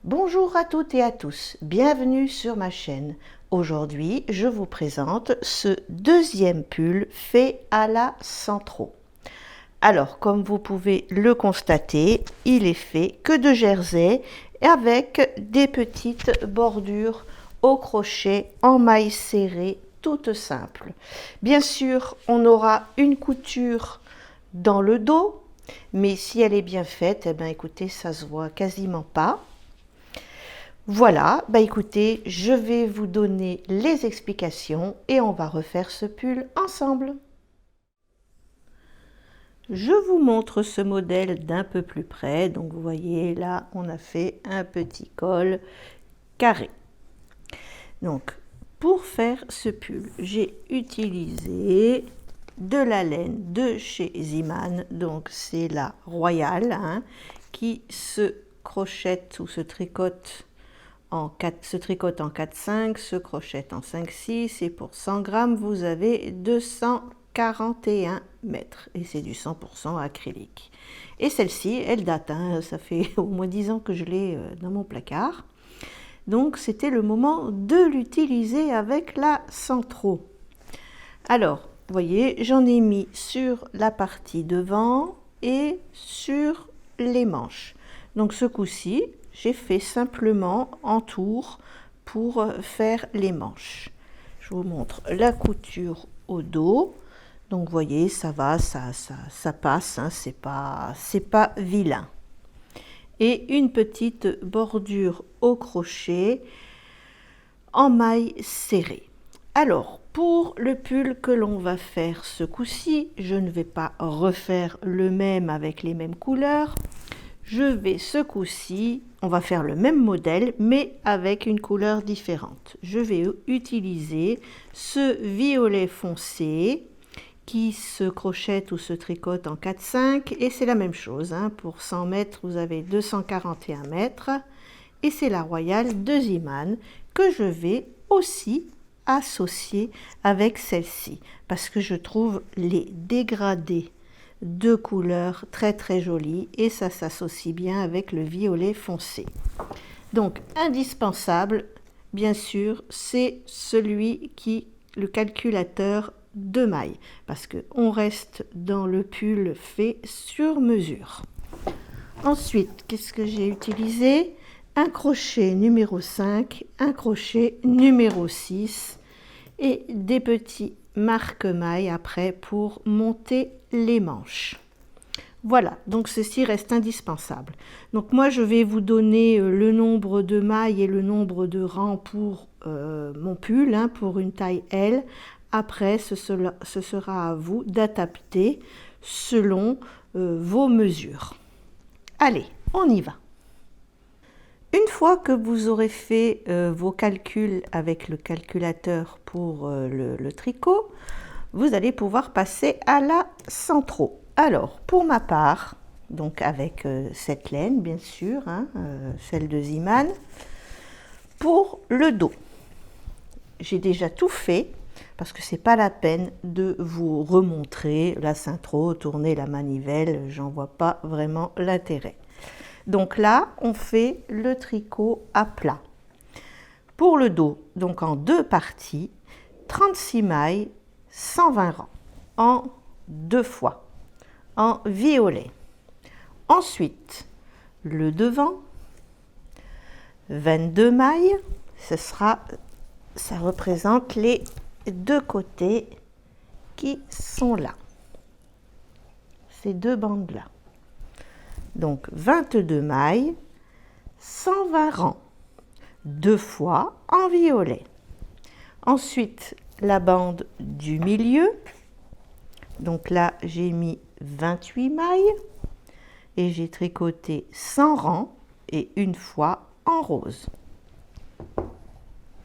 Bonjour à toutes et à tous, bienvenue sur ma chaîne. Aujourd'hui, je vous présente ce deuxième pull fait à la Centro. Alors, comme vous pouvez le constater, il est fait que de jersey avec des petites bordures au crochet en mailles serrées, toutes simples. Bien sûr, on aura une couture dans le dos, mais si elle est bien faite, eh bien, écoutez, ça se voit quasiment pas. Voilà, bah écoutez, je vais vous donner les explications et on va refaire ce pull ensemble. Je vous montre ce modèle d'un peu plus près. Donc vous voyez là, on a fait un petit col carré. Donc pour faire ce pull, j'ai utilisé de la laine de chez Ziman. Donc c'est la Royale qui se crochette ou se tricote en 4-5, se crochette en 5-6 et pour 100 grammes, vous avez 241 mètres et c'est du 100% acrylique. Et celle-ci, elle date, ça fait au moins 10 ans que je l'ai dans mon placard. Donc c'était le moment de l'utiliser avec la Centro. Alors, vous voyez, j'en ai mis sur la partie devant et sur les manches. Donc ce coup-ci, j'ai fait simplement en tour pour faire les manches. Je vous montre la couture au dos. Donc vous voyez, ça va, ça passe, c'est pas vilain. Et une petite bordure au crochet en maille serrée. Alors, pour le pull que l'on va faire ce coup-ci, je ne vais pas refaire le même avec les mêmes couleurs. Je vais ce coup-ci, on va faire le même modèle, mais avec une couleur différente. Je vais utiliser ce violet foncé qui se crochette ou se tricote en 4-5 et c'est la même chose. Pour 100 mètres, vous avez 241 mètres et c'est la Royale de Ziman que je vais aussi associer avec celle-ci parce que je trouve les dégradés de couleurs très jolies et ça s'associe bien avec le violet foncé. Donc indispensable, bien sûr, c'est le calculateur de mailles parce qu'on reste dans le pull fait sur mesure. Ensuite, qu'est-ce que j'ai utilisé? Un crochet numéro 5, un crochet numéro 6 et des petits marque-mailles après pour monter les manches. Voilà, donc ceci reste indispensable. Donc moi, je vais vous donner le nombre de mailles et le nombre de rangs pour mon pull, pour une taille L. Après, ce sera à vous d'adapter selon vos mesures. Allez, on y va. Une fois que vous aurez fait vos calculs avec le calculateur pour le tricot, vous allez pouvoir passer à la Centro. Alors, pour ma part, donc avec cette laine, bien sûr, celle de Ziman, pour le dos, j'ai déjà tout fait parce que c'est pas la peine de vous remontrer la Centro, tourner la manivelle, j'en vois pas vraiment l'intérêt. Donc là, on fait le tricot à plat. Pour le dos, donc en deux parties, 36 mailles, 120 rangs, en deux fois, en violet. Ensuite, le devant, 22 mailles, ça représente les deux côtés qui sont là, ces deux bandes-là. Donc 22 mailles, 120 rangs, deux fois en violet. Ensuite, la bande du milieu. Donc là, j'ai mis 28 mailles et j'ai tricoté 100 rangs et une fois en rose.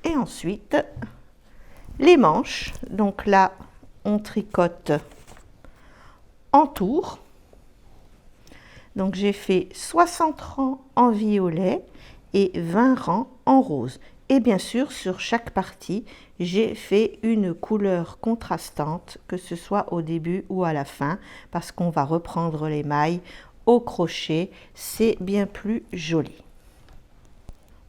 Et ensuite, les manches. Donc là, on tricote en tour. Donc j'ai fait 60 rangs en violet et 20 rangs en rose. Et bien sûr, sur chaque partie, j'ai fait une couleur contrastante, que ce soit au début ou à la fin, parce qu'on va reprendre les mailles au crochet, c'est bien plus joli.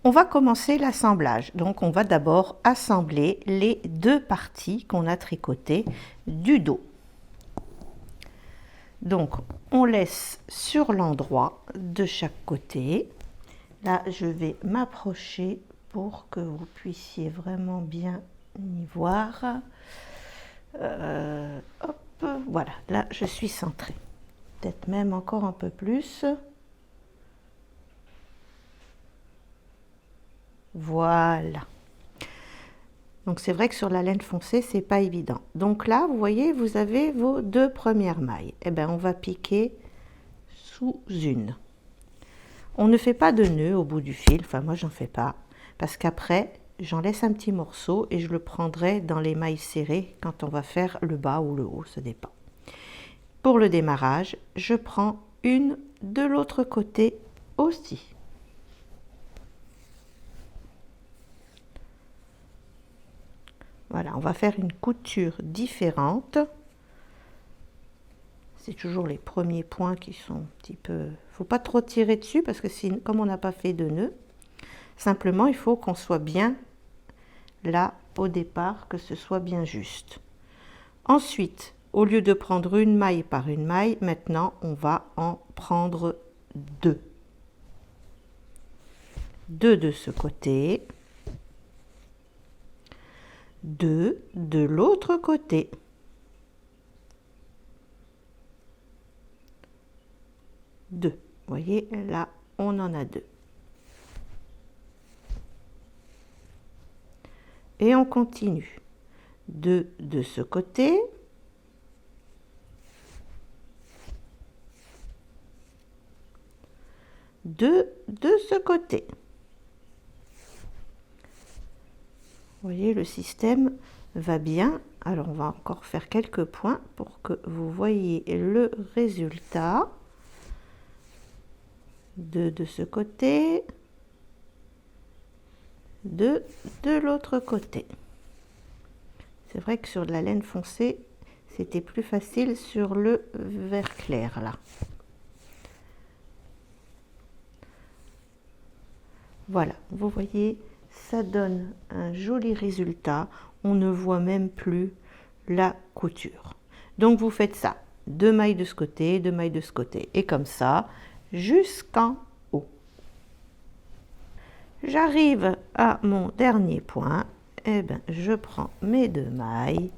On va commencer l'assemblage. Donc on va d'abord assembler les deux parties qu'on a tricotées du dos. Donc on laisse sur l'endroit de chaque côté. Là je vais m'approcher pour que vous puissiez vraiment bien y voir. Hop, voilà, là je suis centrée. Peut-être même encore un peu plus. Voilà. Donc c'est vrai que sur la laine foncée, c'est pas évident. Donc là, vous voyez, vous avez vos deux premières mailles. Eh bien, on va piquer sous une. On ne fait pas de nœud au bout du fil, enfin moi j'en fais pas, parce qu'après, j'en laisse un petit morceau et je le prendrai dans les mailles serrées quand on va faire le bas ou le haut, ça dépend. Pour le démarrage, je prends une de l'autre côté aussi. Voilà, on va faire une couture différente. C'est toujours les premiers points qui sont un petit peu... Faut pas trop tirer dessus parce que comme on n'a pas fait de nœud, simplement il faut qu'on soit bien là au départ, que ce soit bien juste. Ensuite, au lieu de prendre une maille par une maille, maintenant on va en prendre deux. Deux de ce côté. Deux de l'autre côté. Deux. Vous voyez, là, on en a deux. Et on continue. Deux de ce côté. Deux de ce côté. Vous voyez, le système va bien. Alors, on va encore faire quelques points pour que vous voyez le résultat. Deux de ce côté. Deux de l'autre côté. C'est vrai que sur de la laine foncée, c'était plus facile sur le vert clair, là. Voilà, vous voyez, ça donne un joli résultat. On ne voit même plus la couture. Donc vous faites ça, deux mailles de ce côté, deux mailles de ce côté, et comme ça jusqu'en haut. J'arrive à mon dernier point, et ben je prends mes deux mailles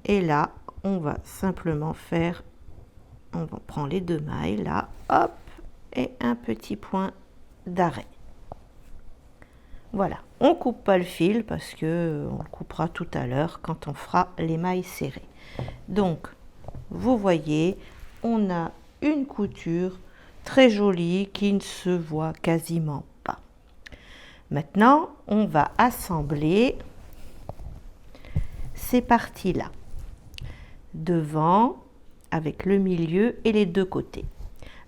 et là on va simplement faire, on prend les deux mailles là, hop, et un petit point d'arrêt. Voilà, on coupe pas le fil parce que on le coupera tout à l'heure quand on fera les mailles serrées. Donc, vous voyez, on a une couture très jolie qui ne se voit quasiment pas. Maintenant, on va assembler ces parties-là. Devant, avec le milieu et les deux côtés.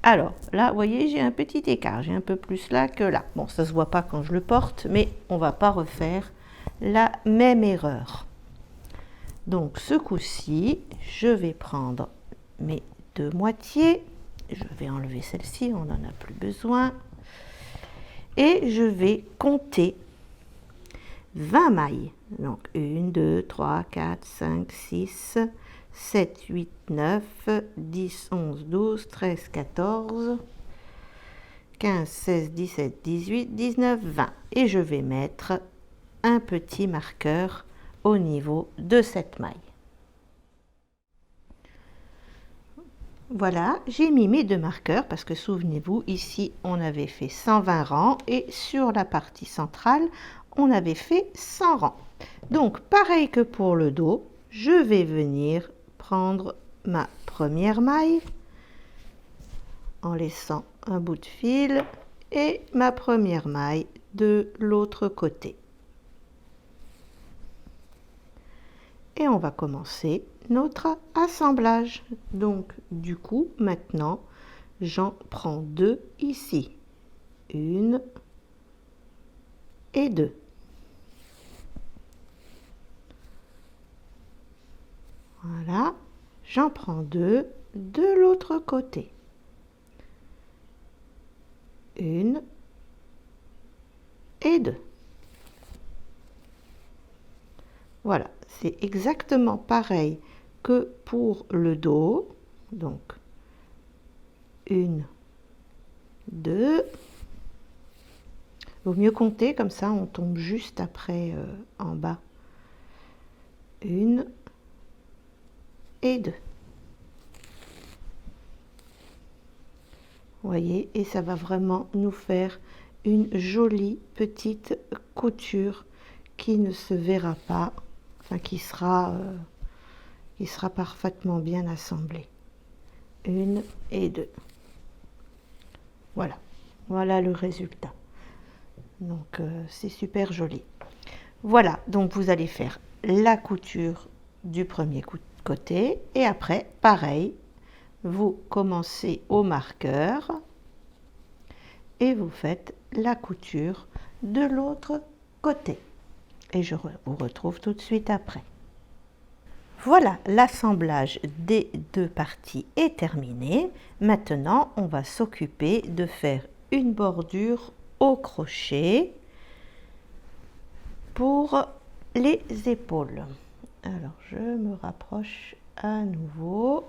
Alors, là, vous voyez, j'ai un petit écart. J'ai un peu plus là que là. Bon, ça ne se voit pas quand je le porte, mais on ne va pas refaire la même erreur. Donc, ce coup-ci, je vais prendre mes deux moitiés. Je vais enlever celle-ci, on n'en a plus besoin. Et je vais compter 20 mailles. Donc, 1, 2, 3, 4, 5, 6... 7, 8, 9, 10, 11, 12, 13, 14, 15, 16, 17, 18, 19, 20. Et je vais mettre un petit marqueur au niveau de cette maille. Voilà, j'ai mis mes deux marqueurs parce que souvenez-vous, ici on avait fait 120 rangs et sur la partie centrale, on avait fait 100 rangs. Donc pareil que pour le dos, je vais venir prendre ma première maille en laissant un bout de fil et ma première maille de l'autre côté. Et on va commencer notre assemblage. Donc du coup, maintenant, j'en prends deux ici. Une et deux. Voilà, j'en prends deux de l'autre côté. Une et 2. Voilà, c'est exactement pareil que pour le dos. Donc, 1, 2. Vaut mieux compter, comme ça on tombe juste après en bas. 1 et 2. Vous voyez, et ça va vraiment nous faire une jolie petite couture qui ne se verra pas, enfin qui sera parfaitement bien assemblée. 1 et 2. Voilà, voilà le résultat. Donc c'est super joli. Voilà, donc vous allez faire la couture du premier côté et après, pareil, vous commencez au marqueur et vous faites la couture de l'autre côté. Et je vous retrouve tout de suite après. Voilà, l'assemblage des deux parties est terminé. Maintenant, on va s'occuper de faire une bordure au crochet pour les épaules. Alors, je me rapproche à nouveau.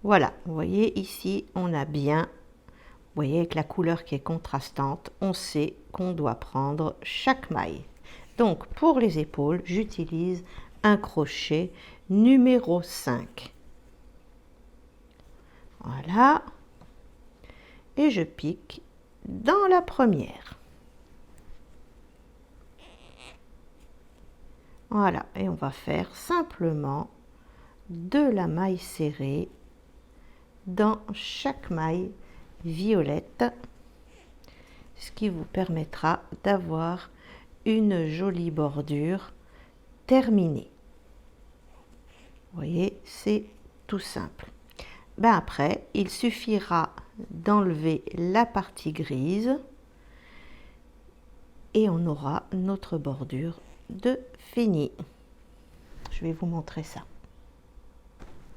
Voilà, vous voyez ici, on a bien, vous voyez avec la couleur qui est contrastante, on sait qu'on doit prendre chaque maille. Donc, pour les épaules, j'utilise un crochet numéro 5. Voilà. Et je pique dans la première. Voilà, et on va faire simplement de la maille serrée dans chaque maille violette, ce qui vous permettra d'avoir une jolie bordure terminée. Vous voyez, c'est tout simple. Ben après, il suffira d'enlever la partie grise et on aura notre bordure de fini. Je vais vous montrer ça.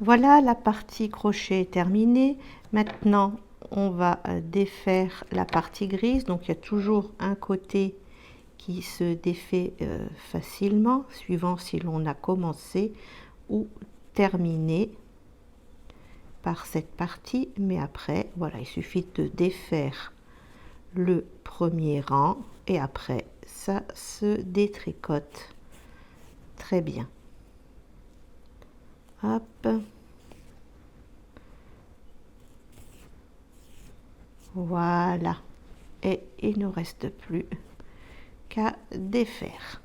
Voilà, la partie crochet est terminée. Maintenant, on va défaire la partie grise. Donc, il y a toujours un côté qui se défait facilement, suivant si l'on a commencé ou terminé par cette partie. Mais après, voilà, il suffit de défaire le premier rang et après, ça se détricote très bien. Hop. Voilà. Et il ne reste plus qu'à défaire.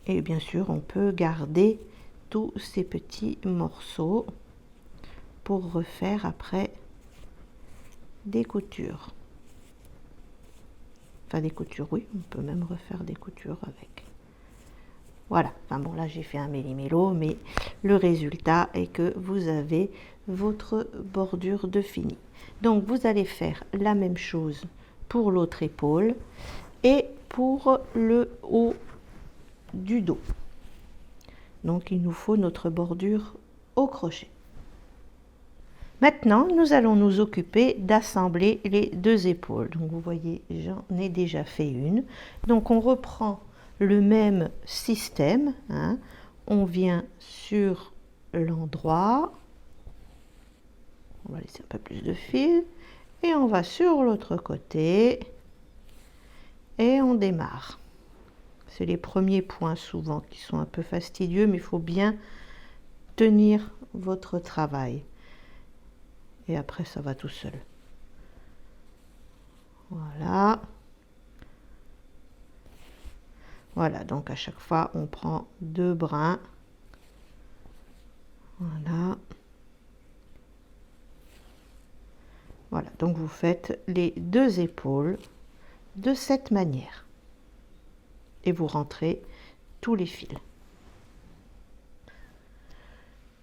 Et bien sûr, on peut garder tous ces petits morceaux pour refaire après des coutures. Enfin, des coutures, oui, on peut même refaire des coutures avec. Voilà, enfin bon, là j'ai fait un méli-mélo, mais le résultat est que vous avez votre bordure de fini. Donc vous allez faire la même chose pour l'autre épaule et pour le haut du dos. Donc il nous faut notre bordure au crochet. Maintenant, nous allons nous occuper d'assembler les deux épaules. Donc vous voyez, j'en ai déjà fait une. Donc on reprend le même système, hein. On vient sur l'endroit, on va laisser un peu plus de fil, et on va sur l'autre côté, et on démarre. C'est les premiers points souvent qui sont un peu fastidieux, mais il faut bien tenir votre travail. Et après, ça va tout seul. Voilà. Voilà, donc à chaque fois, on prend 2 brins. Voilà. Voilà, donc vous faites les 2 épaules de cette manière. Et vous rentrez tous les fils.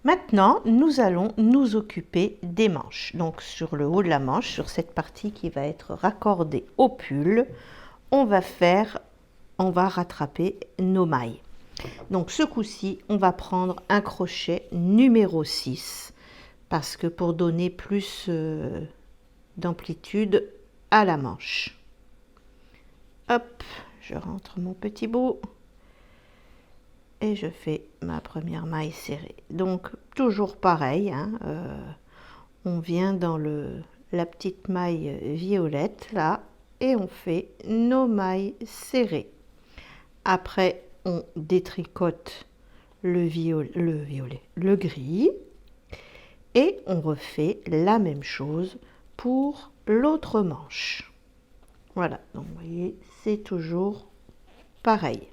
Maintenant, nous allons nous occuper des manches. Donc sur le haut de la manche, sur cette partie qui va être raccordée au pull, on va rattraper nos mailles. Donc ce coup-ci, on va prendre un crochet numéro 6 parce que pour donner plus d'amplitude à la manche. Hop, je rentre mon petit bout et je fais ma première maille serrée. Donc toujours pareil, hein, on vient dans la petite maille violette là et on fait nos mailles serrées. Après on détricote le gris et on refait la même chose pour l'autre manche. Voilà, donc vous voyez, c'est toujours pareil.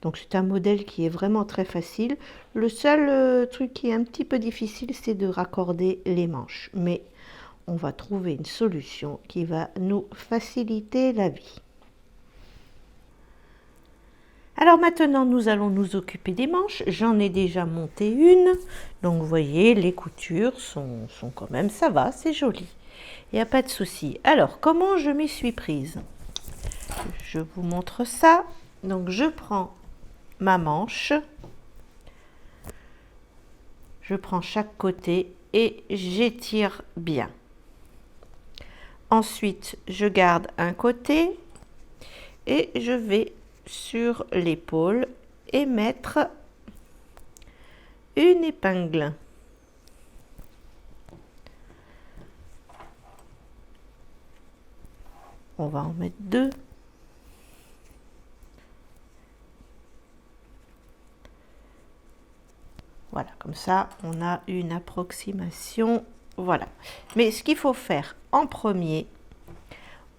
Donc c'est un modèle qui est vraiment très facile. Le seul truc qui est un petit peu difficile, c'est de raccorder les manches. Mais on va trouver une solution qui va nous faciliter la vie. Alors maintenant, nous allons nous occuper des manches. J'en ai déjà monté une. Donc vous voyez, les coutures sont quand même, ça va, c'est joli. Il n'y a pas de souci. Alors, comment je m'y suis prise? Je vous montre ça. Donc je prends ma manche, je prends chaque côté et j'étire bien. Ensuite, je garde un côté et je vais sur l'épaule et mettre une épingle. On va en mettre deux. Voilà, comme ça, on a une approximation. Voilà. Mais ce qu'il faut faire en premier,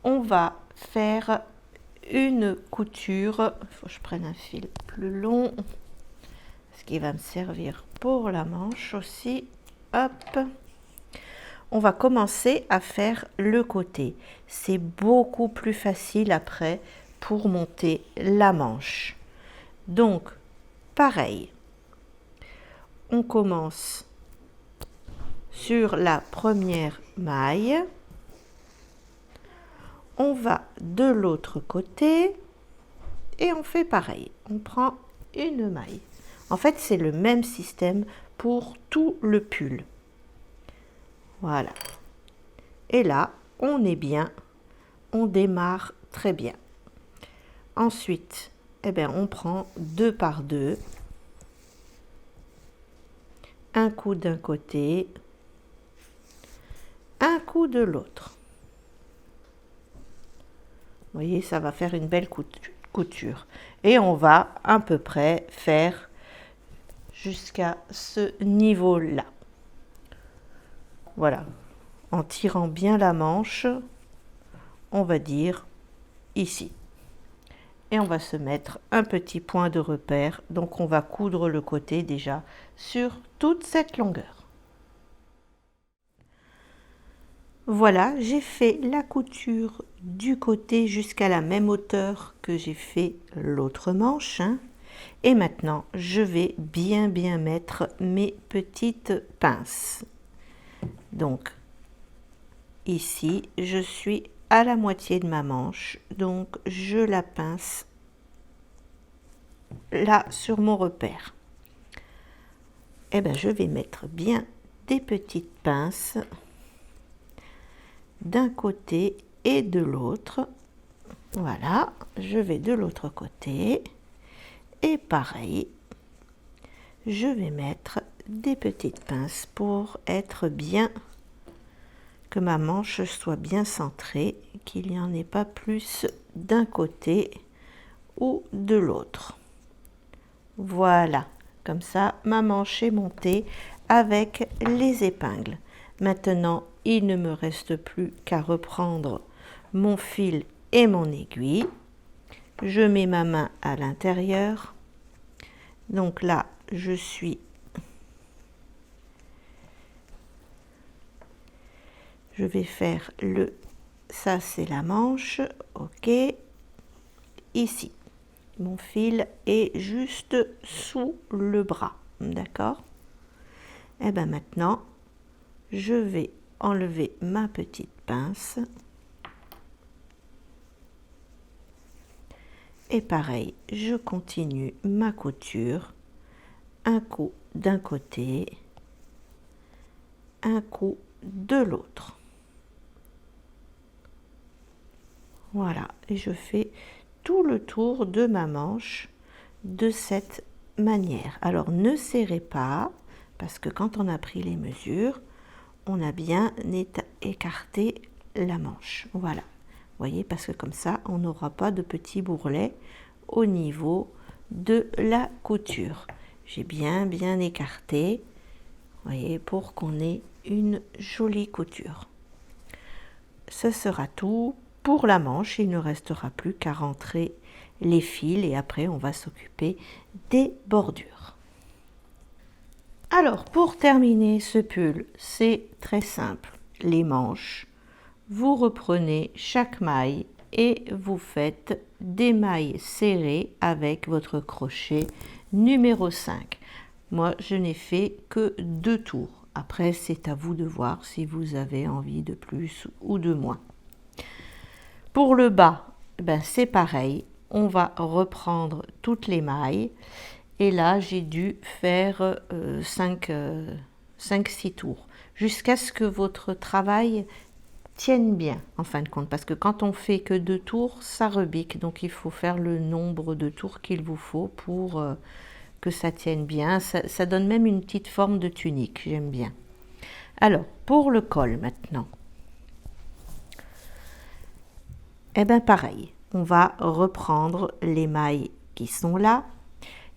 on va faire une couture. Il faut que je prenne un fil plus long, ce qui va me servir pour la manche aussi. Hop. On va commencer à faire le côté. C'est beaucoup plus facile après pour monter la manche. Donc, pareil. On commence sur la première maille, on va de l'autre côté et on fait pareil, on prend une maille. En fait, c'est le même système pour tout le pull. Voilà. Et là, on est bien, on démarre très bien. Ensuite, eh bien, on prend 2 par 2. Un coup d'un côté, un coup de l'autre. Vous voyez, ça va faire une belle couture. Et on va à peu près faire jusqu'à ce niveau-là. Voilà. En tirant bien la manche, on va dire ici. Et on va se mettre un petit point de repère. Donc on va coudre le côté déjà sur toute cette longueur. Voilà, j'ai fait la couture du côté jusqu'à la même hauteur que j'ai fait l'autre manche. Hein. Et maintenant, je vais bien mettre mes petites pinces. Donc, ici, je suis à la moitié de ma manche. Donc, je la pince là sur mon repère. Et bien, je vais mettre bien des petites pinces d'un côté et de l'autre. Voilà, je vais de l'autre côté et pareil, je vais mettre des petites pinces pour être bien, que ma manche soit bien centrée, qu'il n'y en ait pas plus d'un côté ou de l'autre. Voilà, comme ça ma manche est montée avec les épingles. Maintenant, il ne me reste plus qu'à reprendre mon fil et mon aiguille. Je mets ma main à l'intérieur. Donc là, je vais faire ça c'est la manche, ok. Ici, mon fil est juste sous le bras, d'accord. Et bien maintenant, je vais enlever ma petite pince et pareil, je continue ma couture, un coup d'un côté, un coup de l'autre. Voilà, et je fais tout le tour de ma manche de cette manière. Alors ne serrez pas, parce que quand on a pris les mesures, on a bien écarté la manche. Voilà, vous voyez, parce que comme ça, on n'aura pas de petits bourrelets au niveau de la couture. J'ai bien écarté, vous voyez, pour qu'on ait une jolie couture. Ce sera tout pour la manche. Il ne restera plus qu'à rentrer les fils et après on va s'occuper des bordures. Alors pour terminer ce pull, c'est très simple. Les manches, vous reprenez chaque maille et vous faites des mailles serrées avec votre crochet numéro 5. Moi, je n'ai fait que 2 tours. Après, c'est à vous de voir si vous avez envie de plus ou de moins. Pour le bas, ben c'est pareil. On va reprendre toutes les mailles. Et là, j'ai dû faire 5-6 tours. Jusqu'à ce que votre travail tienne bien, en fin de compte. Parce que quand on fait que 2 tours, ça rebique. Donc, il faut faire le nombre de tours qu'il vous faut pour que ça tienne bien. Ça donne même une petite forme de tunique. J'aime bien. Alors, pour le col maintenant. Eh bien, pareil. On va reprendre les mailles qui sont là.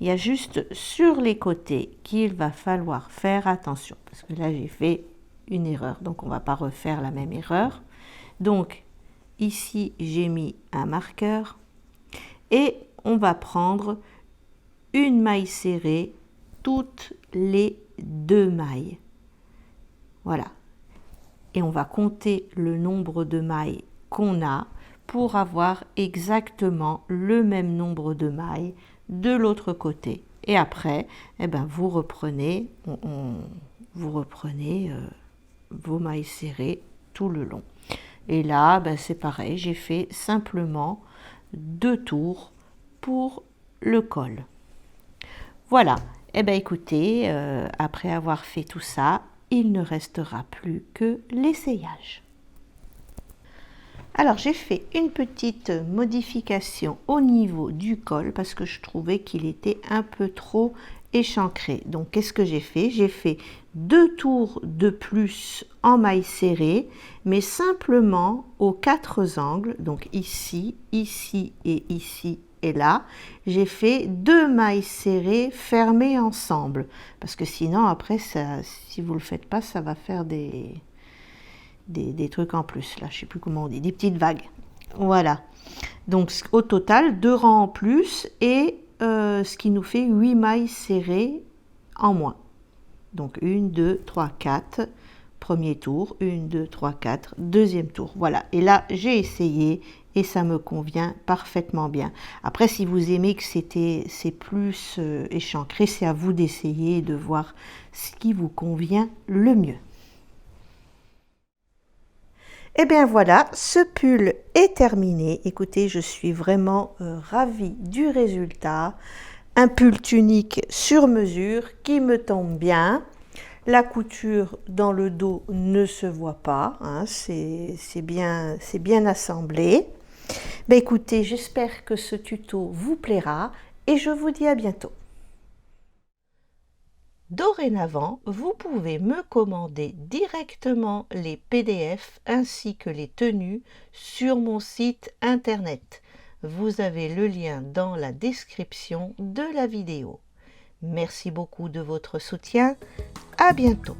Il y a juste sur les côtés qu'il va falloir faire attention. Parce que là, j'ai fait une erreur. Donc, on ne va pas refaire la même erreur. Donc, ici, j'ai mis un marqueur. Et on va prendre une maille serrée toutes les 2 mailles. Voilà. Et on va compter le nombre de mailles qu'on a pour avoir exactement le même nombre de mailles de l'autre côté. Et après, eh ben, vous reprenez, vos mailles serrées tout le long. Et là, ben, c'est pareil, j'ai fait simplement 2 tours pour le col. Voilà. Eh bien, écoutez, après avoir fait tout ça, il ne restera plus que l'essayage. Alors j'ai fait une petite modification au niveau du col parce que je trouvais qu'il était un peu trop échancré. Donc qu'est-ce que j'ai fait? J'ai fait 2 tours de plus en maille serrée, mais simplement aux 4 angles, donc ici, ici et ici et là, j'ai fait 2 mailles serrées fermées ensemble. Parce que sinon après, ça, si vous ne le faites pas, ça va faire des trucs en plus, là, je sais plus comment on dit, des petites vagues. Voilà. Donc, au total, 2 rangs en plus et ce qui nous fait 8 mailles serrées en moins. Donc, 1, 2, 3, 4, premier tour, 1, 2, 3, 4, deuxième tour. Voilà. Et là, j'ai essayé et ça me convient parfaitement bien. Après, si vous aimez que c'est plus échancré, c'est à vous d'essayer et de voir ce qui vous convient le mieux. Et bien voilà, ce pull est terminé. Écoutez, je suis vraiment ravie du résultat. Un pull tunique sur mesure qui me tombe bien. La couture dans le dos ne se voit pas, hein, c'est bien assemblé. Ben écoutez, j'espère que ce tuto vous plaira et je vous dis à bientôt. Dorénavant, vous pouvez me commander directement les PDF ainsi que les tenues sur mon site internet. Vous avez le lien dans la description de la vidéo. Merci beaucoup de votre soutien. À bientôt.